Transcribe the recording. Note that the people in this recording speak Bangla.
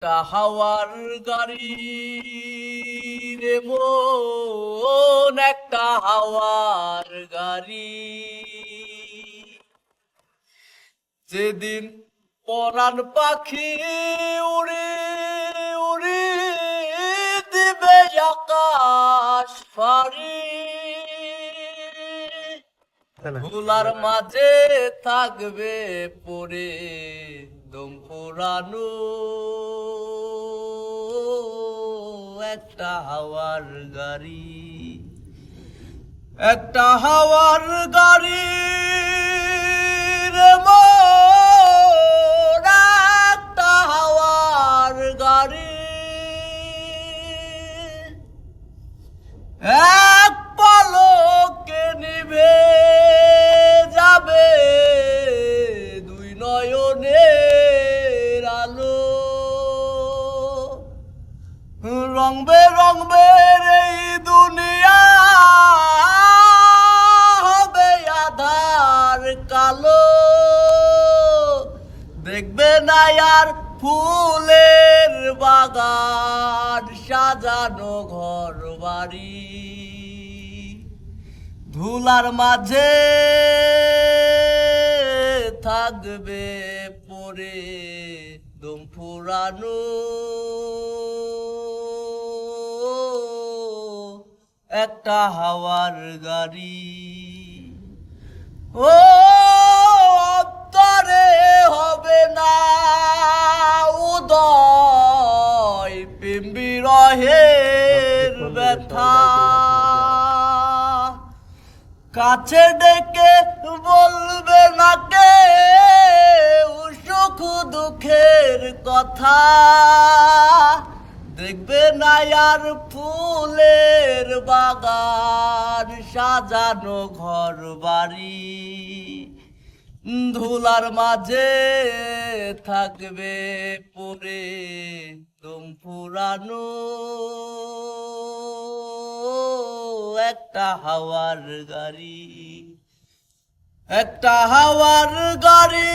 একটা হাওয়ার গাড়ি রে মন, একটা হাওয়ার গাড়ি। যেদিন পরাণ পাখি উড়ে উড়ে দিবে আকাশ ফাড়ি, ধুলার মাঝে থাকবে পড়ে দম পোড়ানো একটা হাওয়ার গাড়ি। একটা হাওয়ার গাড়ি রে মন, একটা হাওয়ার গাড়ি। এক পলকে নিভে যাবে দুই নয়নের আলো। রং বেরঙের এই দুনিয়া হবে আধার কালো। দেখবে না আর ফুলের বাগান সাজানো ঘর বাড়ি, ধুলার মাঝে থাকবে পড়ে দম ফুরানো একটা হাওয়ার গাড়ি। ও অন্তরে হবে না উদয় প্রেম বিরহের ব্যথা, কাছে ডেকে বলবে না কে সুখ দুঃখের কথা। দেখবে না আর ফুলের বাগান সাজানো ঘর বাড়ি, ধুলার মাঝে থাকবে পড়ে দম ফুরানো একটা হাওয়ার গাড়ি। একটা হাওয়ার গাড়ি